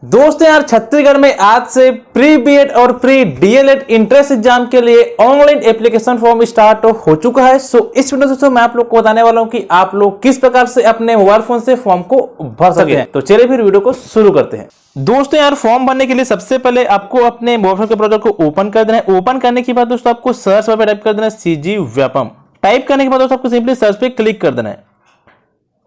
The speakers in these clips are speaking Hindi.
दोस्तों यार छत्तीसगढ़ में आज से प्री बीएड और प्री डीएलएड इंट्रेंस एग्जाम के लिए ऑनलाइन एप्लीकेशन फॉर्म स्टार्ट हो चुका है। सो इस वीडियो दोस्तों मैं आप लोग को बताने वाला हूं कि आप लोग किस प्रकार से अपने मोबाइल फोन से फॉर्म को भर सकते हैं। तो चलिए फिर वीडियो को शुरू करते हैं। दोस्तों यार फॉर्म भरने के लिए सबसे पहले आपको अपने मोबाइल फोन के ब्राउजर को ओपन कर देना है। ओपन करने के बाद दोस्तों आपको सर्च बार पे टाइप कर देना है सीजी व्यापम। टाइप करने के बाद दोस्तों आपको सिंपली सर्च पे क्लिक कर देना है।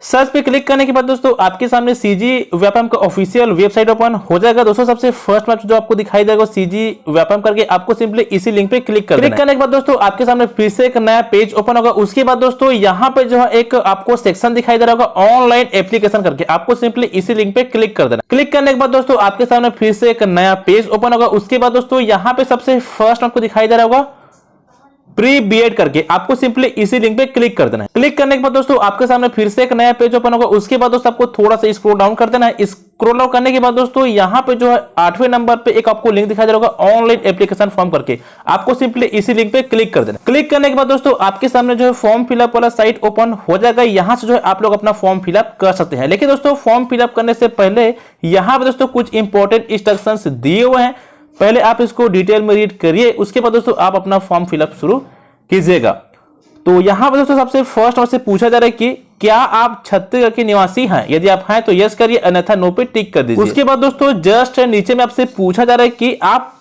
सर्च पे क्लिक करने के बाद दोस्तों आपके सामने सीजी व्यापम का ऑफिशियल वेबसाइट ओपन हो जाएगा। दोस्तों सबसे फर्स्ट में जो आपको दिखाई देगा सीजी व्यापम करके आपको सिंपली इसी लिंक पे क्लिक करने के बाद दोस्तों आपके सामने फिर से एक नया पेज ओपन होगा। उसके बाद दोस्तों यहाँ पे जो है एक आपको सेक्शन दिखाई दे रहा होगा ऑनलाइन एप्लीकेशन करके, आपको सिंपली इसी लिंक पे क्लिक कर देना। क्लिक करने के बाद दोस्तों आपके सामने फिर से एक नया पेज ओपन होगा। उसके बाद दोस्तों यहाँ पे सबसे फर्स्ट आपको दिखाई दे रहा होगा प्री बीएड करके, आपको सिंपली इसी लिंक पे क्लिक कर देना है। क्लिक करने के बाद दोस्तों आपके सामने फिर से एक नया पेज ओपन होगा। उसके बाद दोस्तों आपको थोड़ा सा स्क्रॉल डाउन कर देना है। स्क्रॉल डाउन करने के बाद दोस्तों यहाँ पे जो है 8वें नंबर पे एक आपको लिंक दिखाई दे रहा होगा ऑनलाइन एप्लीकेशन फॉर्म करके, आपको सिंपली इसी लिंक पे क्लिक कर देना। क्लिक करने के बाद दोस्तों आपके सामने जो है फॉर्म फिलअप वाला साइट ओपन हो जाएगा। यहाँ से जो है आप लोग अपना फॉर्म फिलअप कर सकते हैं। लेकिन दोस्तों फॉर्म फिलअप करने से पहले यहाँ पे दोस्तों कुछ इंपॉर्टेंट इंस्ट्रक्शंस दिए हुए हैं, पहले आप इसको डिटेल में रीड करिए। उसके बाद दोस्तों आप अपना फॉर्म फिलअप शुरू कीजिएगा। तो यहां पर दोस्तों सबसे फर्स्ट आपसे पूछा जा रहा है कि क्या आप छत्तीसगढ़ के निवासी हैं। यदि आप हैं तो यस करिए, अन्यथा नो पे टिक कर दीजिए। उसके बाद दोस्तों जस्ट नीचे में आपसे पूछा जा रहा है कि आप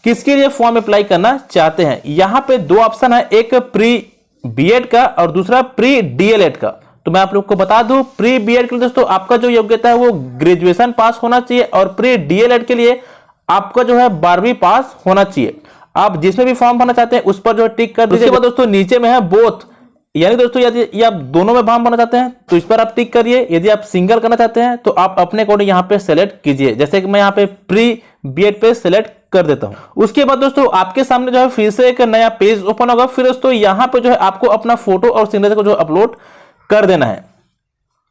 किसके लिए फॉर्म अप्लाई करना चाहते हैं। यहां पे दो ऑप्शन है, एक प्री बीएड का और दूसरा प्री डीएलएड का। तो मैं आप लोग को बता दूं प्री बीएड के लिए दोस्तों आपका जो योग्यता है वो ग्रेजुएशन पास होना चाहिए और प्री डीएलएड के लिए आपका जो है 12वीं पास होना चाहिए। आप जिसमें भी फॉर्म भरना चाहते हैं उस पर जो टिक कर दीजिए। दोस्तों नीचे में है बोथ, यानी दोस्तों यदि आप दोनों में फॉर्म भरना चाहते हैं तो इस पर आप टिक करिए। यदि आप सिंगल करना चाहते हैं तो आप अपने अकॉर्डिंग यहाँ पे सेलेक्ट कीजिए। जैसे कि मैं यहाँ पे प्री बीएड पे सेलेक्ट कर देता हूं। उसके बाद दोस्तों आपके सामने जो है फिर से एक नया पेज ओपन होगा। फिर दोस्तों यहाँ पे जो है आपको अपना फोटो और सिग्नेचर को जो अपलोड कर देना है।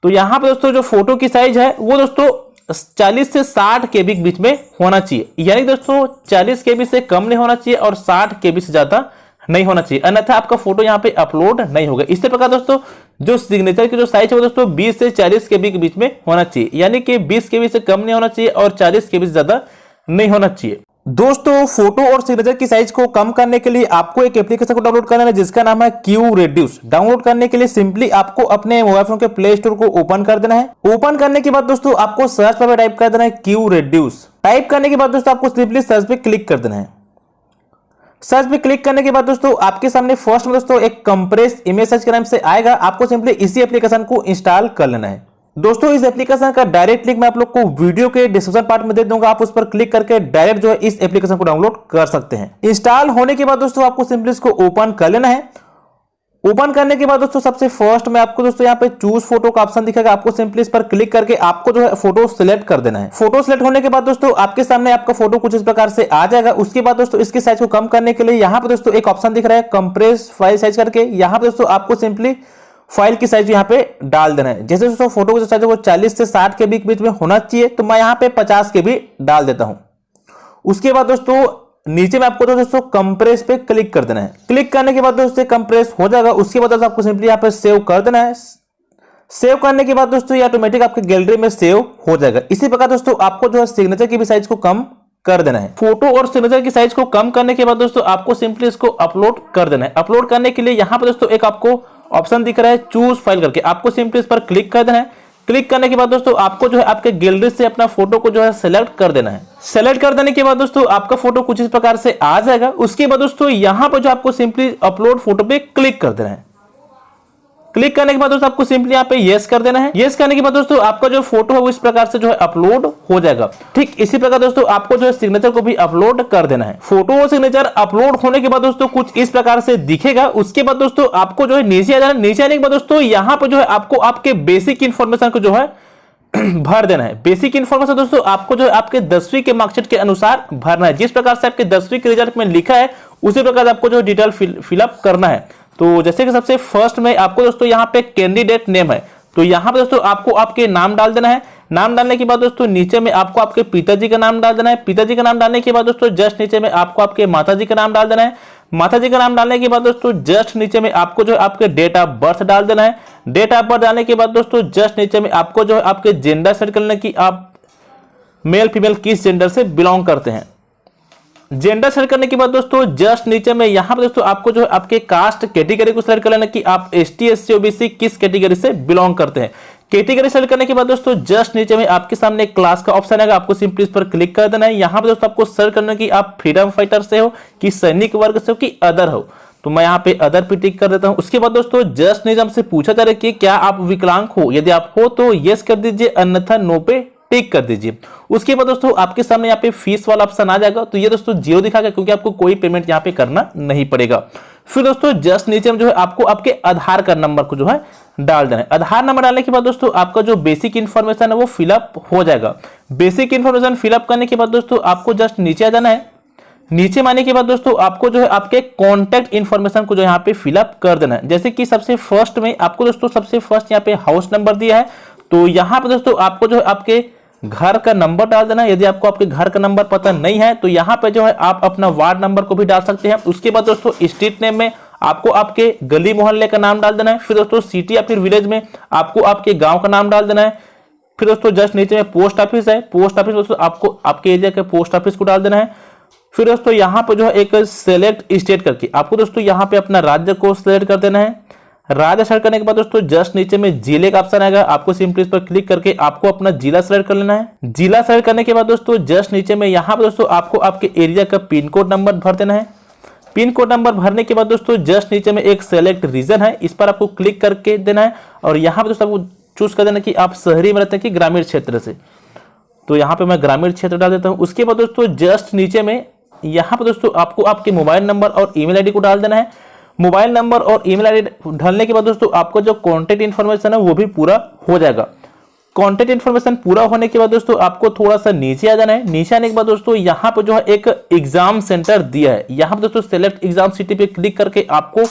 तो यहाँ पे दोस्तों जो फोटो की साइज है वो दोस्तों 40 से 60 केबी के बीच में होना चाहिए, यानी दोस्तों 40 केबी से कम नहीं होना चाहिए और 60 केबी से ज्यादा नहीं होना चाहिए, अन्यथा आपका फोटो यहाँ पे अपलोड नहीं होगा। इसी प्रकार दोस्तों जो सिग्नेचर की जो साइज है वो दोस्तों 20 से 40 केबी के बीच में होना चाहिए, यानी कि 20 केबी से कम नहीं होना चाहिए और 40 केबी से ज्यादा नहीं होना चाहिए। दोस्तों फोटो और सिग्नेचर की साइज को कम करने के लिए आपको एक एप्लीकेशन को डाउनलोड करना है जिसका नाम है क्यू रेड्यूस। डाउनलोड करने के लिए सिंपली आपको अपने मोबाइल फोन के प्ले स्टोर को ओपन कर देना है। ओपन करने के बाद दोस्तों आपको सर्च पर टाइप कर देना है क्यू रेड्यूस। टाइप करने के बाद दोस्तों आपको सिंपली सर्च पे क्लिक कर देना है। सर्च पे क्लिक करने के बाद दोस्तों आपके सामने फर्स्ट में दोस्तों एक कंप्रेस इमेज सर्च के नाम से आएगा। आपको सिंपली इसी एप्लीकेशन को इंस्टॉल कर लेना है। दोस्तों इस एप्लीकेशन का डायरेक्ट लिंक मैं आप लोग को वीडियो के डिस्क्रिप्शन पार्ट में दे दूंगा, आप उस पर क्लिक करके डायरेक्ट जो है इस एप्लीकेशन को डाउनलोड कर सकते हैं। इंस्टॉल होने के बाद दोस्तों आपको सिंपली इसको ओपन कर लेना है। ओपन करने के बाद दोस्तों सबसे फर्स्ट में आपको दोस्तों यहाँ पे चूज फोटो का ऑप्शन दिखेगा, आपको सिंपली इस पर क्लिक करके आपको जो है फोटो सिलेक्ट कर देना है। फोटो सिलेक्ट होने के बाद दोस्तों आपके सामने आपका फोटो कुछ इस प्रकार से आ जाएगा। उसके बाद दोस्तों इसकी साइज को कम करने के लिए यहाँ पे दोस्तों एक ऑप्शन दिख रहा है कंप्रेस फाइल साइज करके। यहाँ पे दोस्तों आपको सिंपली फाइल की साइज यहाँ पे डाल देना है। जैसे दोस्तों फोटो की साइज वो 40 से 60 के बीच में होना चाहिए, तो मैं यहाँ पे 50 के भी डाल देता हूं। उसके बाद दोस्तों नीचे में आपको दोस्तों कंप्रेस पे क्लिक कर देना है। क्लिक करने के बाद दोस्तों कंप्रेस हो जाएगा। उसके बाद आपको सिंपली यहाँ पे सेव कर देना है। सेव करने के बाद दोस्तों ये ऑटोमेटिक आपके गैलरी में सेव हो जाएगा। इसी प्रकार दोस्तों आपको जो है सिग्नेचर की भी साइज को कम कर देना है। फोटो और सिग्नेचर की साइज को कम करने के बाद दोस्तों आपको सिंपली इसको अपलोड कर देना है। अपलोड करने के लिए यहाँ पे दोस्तों एक आपको ऑप्शन दिख रहा है चूज फाइल करके, आपको सिंपली इस पर क्लिक कर देना है। क्लिक करने के बाद दोस्तों आपको जो है आपके गैलरी से अपना फोटो को जो है सेलेक्ट कर देना है। सेलेक्ट कर देने के बाद दोस्तों आपका फोटो कुछ इस प्रकार से आ जाएगा। उसके बाद दोस्तों यहां पर जो आपको सिंपली अपलोड फोटो पे क्लिक कर देना है। क्लिक करने के बाद दोस्तों आपको सिंपली यहाँ पे यस कर देना है। यस करने के बाद दोस्तों आपका जो फोटो है वो इस प्रकार से जो है अपलोड हो जाएगा। ठीक इसी प्रकार दोस्तों आपको जो है सिग्नेचर को भी अपलोड कर देना है। फोटो और सिग्नेचर अपलोड होने के बाद दोस्तों कुछ इस प्रकार से दिखेगा। उसके बाद दोस्तों आपको जो है नीचे आ जाना। नीचे आने के बाद दोस्तों यहाँ पे जो है आपको आपके बेसिक इंफॉर्मेशन को जो है भर देना है। बेसिक इंफॉर्मेशन दोस्तों आपको जो है आपके 10वीं के मार्कशीट के अनुसार भरना है। जिस प्रकार से आपके 10वीं के रिजल्ट में लिखा है उसी प्रकार आपको जो डिटेल फिलअप करना है। तो जैसे कि सबसे फर्स्ट में आपको दोस्तों यहाँ पे कैंडिडेट नेम है, तो यहाँ पे दोस्तों आपको आपके नाम डाल देना है। नाम डालने के बाद दोस्तों नीचे में आपको आपके पिताजी का नाम डाल देना है। पिताजी का नाम डालने के बाद दोस्तों जस्ट नीचे में आपको आपके माताजी का नाम डाल देना है। माताजी का नाम डालने के बाद दोस्तों जस्ट नीचे में आपको जो है आपके डेट ऑफ बर्थ डाल देना है। डेट ऑफ बर्थ डालने के बाद दोस्तों जस्ट नीचे में आपको जो है आपके जेंडर सेट करना है कि आप मेल फीमेल किस जेंडर से बिलोंग करते हैं। जेंडर सेलेक्ट करने के बाद दोस्तों जस्ट नीचे में यहाँ पर दोस्तों आपको जो है आपके कास्ट कैटेगरी को सिलेक्ट कर लेना कि आप ST SC OBC किस कैटेगरी से बिलोंग करते हैं। कैटेगरी सेलेक्ट करने के बाद दोस्तों जस्ट नीचे में आपके सामने क्लास का ऑप्शन आएगा, आपको सिंपली इस पर क्लिक कर देना है। यहाँ पर दोस्तों आपको सर्च करना है कि आप फ्रीडम फाइटर से हो कि सैनिक वर्ग से हो कि अदर हो, तो मैं यहाँ पे अदर पे टिक कर देता हूँ। उसके बाद दोस्तों जस्ट नीचे हमसे पूछा जा रहा है कि क्या आप विकलांग हो, यदि आप हो तो यस कर दीजिए, अन्यथा नो पे टिक कर दीजिए। उसके बाद दोस्तों आपके सामने यहाँ पे फीस वाला ऑप्शन आ जाएगा, तो ये दोस्तों 0 दिखाएगा क्योंकि आपको कोई पेमेंट यहाँ पे करना नहीं पड़ेगा। फिर दोस्तों जस्ट नीचे में जो है आपको आपके आधार कार्ड नंबर को जो है डाल देना है। आधार नंबर डालने के बाद दोस्तों आपका जो बेसिक इन्फॉर्मेशन है वो फिलअप हो जाएगा। बेसिक इन्फॉर्मेशन फिलअप करने के बाद दोस्तों आपको जस्ट नीचे आ जाना है। नीचे आने के बाद दोस्तों आपको जो है आपके कॉन्टैक्ट इन्फॉर्मेशन को जो यहाँ पे फिलअप कर देना है। जैसे कि सबसे फर्स्ट में आपको दोस्तों सबसे फर्स्ट यहाँ पे हाउस नंबर दिया है, तो यहाँ पे दोस्तों आपको जो है आपके घर का नंबर डाल देना है। यदि आपको आपके घर का नंबर पता नहीं है तो यहाँ पे जो है आप अपना वार्ड नंबर को भी डाल सकते हैं। उसके बाद दोस्तों स्ट्रीट नेम में आपको आपके गली मोहल्ले का नाम डाल देना है। फिर दोस्तों सिटी या फिर विलेज में आपको आपके गांव का नाम डाल देना है। फिर दोस्तों जस्ट नीचे में पोस्ट ऑफिस है, पोस्ट ऑफिस दोस्तों आपको आपके एरिया के पोस्ट ऑफिस को डाल देना है। फिर दोस्तों यहाँ पे जो है एक सेलेक्ट स्टेट करके आपको दोस्तों यहाँ पे अपना राज्य को सिलेक्ट कर देना है। राज्य सेलेक्ट करने के बाद दोस्तों जस्ट नीचे में जिले का ऑप्शन आएगा, आपको सिंपली इस पर क्लिक करके आपको अपना जिला सेलेक्ट कर लेना है। जिला सेलेक्ट करने के बाद दोस्तों जस्ट नीचे में यहाँ पे दोस्तों आपको आपके एरिया का पिन कोड नंबर भर देना है। पिन कोड नंबर भरने के बाद दोस्तों जस्ट नीचे में एक सेलेक्ट रीजन है, इस पर आपको क्लिक करके देना है और यहाँ पे दोस्तों आपको चूज कर देना कि आप शहरी में रहते हैं कि ग्रामीण क्षेत्र से, तो यहाँ पे मैं ग्रामीण क्षेत्र डाल देता हूँ। उसके बाद दोस्तों जस्ट नीचे में यहाँ पे दोस्तों आपको आपके मोबाइल नंबर और ईमेल आईडी को डाल देना है। मोबाइल नंबर और ईमेल आईडी डालने के बाद दोस्तों आपका जो कॉन्टैक्ट इन्फॉर्मेशन है वो भी पूरा हो जाएगा। कॉन्टैक्ट इन्फॉर्मेशन पूरा होने के बाद दोस्तों आपको थोड़ा सा नीचे आ जाना है। नीचे आने के बाद दोस्तों यहाँ पे जो है एक एग्जाम सेंटर दिया है, यहाँ पे दोस्तों सेलेक्ट एग्जाम सिटी पे क्लिक करके आपको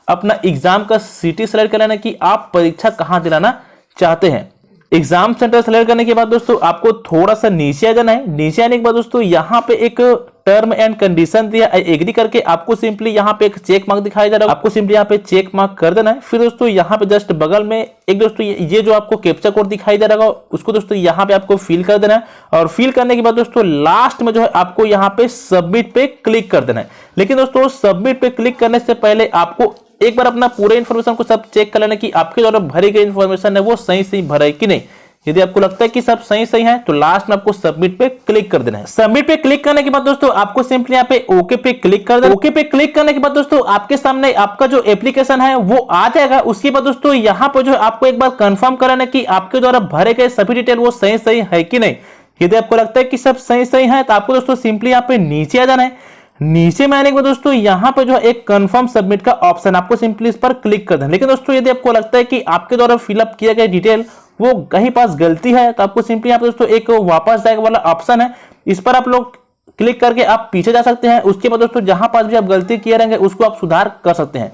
अपना एग्जाम का सिटी सेलेक्ट कर लेना कि आप परीक्षा कहाँ दिलाना चाहते हैं। एग्जाम सेंटर सेलेक्ट करने के बाद दोस्तों आपको थोड़ा सा नीचे आ जाना है। नीचे आने के बाद दोस्तों यहाँ पे एक टर्म एंड कंडीशन दिया है, एग्री करके आपको सिंपली यहाँ पे एक चेक मार्क दिखाया जा रहा है, आपको सिंपली यहाँ पे चेक मार्क कर देना है। फिर दोस्तों यहाँ पे जस्ट बगल में एक दोस्तों ये जो आपको कैप्चा कोड दिखाई दे रहा है उसको दोस्तों यहाँ पे आपको फिल कर देना है और फिल करने के बाद दोस्तों लास्ट में जो है आपको यहाँ पे सबमिट पे क्लिक कर देना है। लेकिन दोस्तों सबमिट पे क्लिक करने से पहले आपको एक बार अपना पूरे इन्फॉर्मेशन को सब चेक कर लेना कि आपके द्वारा भरी गई इन्फॉर्मेशन है वो सही भरा है कि नहीं। यदि आपको लगता है कि सब सही है तो लास्ट में आपको सबमिट पे क्लिक कर देना है। सबमिट पे क्लिक करने के बाद दोस्तों आपको सिंपली यहाँ पे ओके पे क्लिक कर देना। ओके पे क्लिक करने के बाद दोस्तों आपके सामने आपका जो एप्लीकेशन है वो आ जाएगा। उसके बाद दोस्तों यहाँ पे जो आपको एक बार कंफर्म कराना है कि आपके द्वारा भरे गए सभी डिटेल वो सही है कि नहीं। यदि आपको लगता है कि सब सही है तो आपको दोस्तों सिंपली यहाँ पे नीचे आ जाना है। नीचे में आने के बाद दोस्तों यहाँ पे जो है एक कंफर्म सबमिट का ऑप्शन, आपको सिंपली इस पर क्लिक कर देना। लेकिन दोस्तों यदि आपको लगता है कि आपके द्वारा फिलअप किया गया डिटेल वो कहीं पास गलती है तो आपको सिंपली यहाँ पे दोस्तों एक वापस जाएगा वाला ऑप्शन है, इस पर आप लोग क्लिक करके आप पीछे जा सकते हैं। उसके बाद दोस्तों जहां पास भी आप गलती किए रहेंगे उसको आप सुधार कर सकते हैं।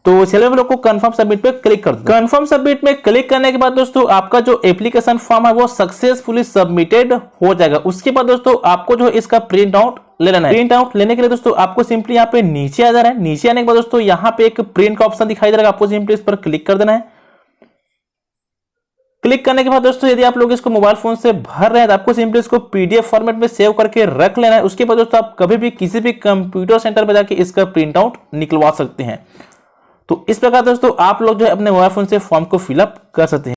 तो चलिए हम लोग को कंफर्म सबमिट पे क्लिक कर दो। कंफर्म सबमिट में क्लिक करने के बाद दोस्तों आपका जो एप्लीकेशन फॉर्म है वो सक्सेसफुली सबमिटेड हो जाएगा। उसके बाद दोस्तों आपको जो इसका प्रिंट आउट ले लेना है। प्रिंट आउट लेने के लिए दोस्तों आपको सिंपली यहाँ पे नीचे आ जाना है। नीचे आने के बाद दोस्तों यहाँ पे एक प्रिंट का ऑप्शन दिखाई दे रहा है, आपको सिंपली इस पर क्लिक कर देना है। क्लिक करने के बाद दोस्तों यदि आप लोग इसको मोबाइल फोन से भर रहे हैं तो आपको सिंपली इसको पीडीएफ फॉर्मेट में सेव करके रख लेना है। उसके बाद दोस्तों आप कभी भी किसी भी कंप्यूटर सेंटर पर जाके इसका प्रिंट आउट निकलवा सकते हैं। तो इस प्रकार दोस्तों आप लोग जो है अपने मोबाइल फोन से फॉर्म को फिलअप कर सकते हैं।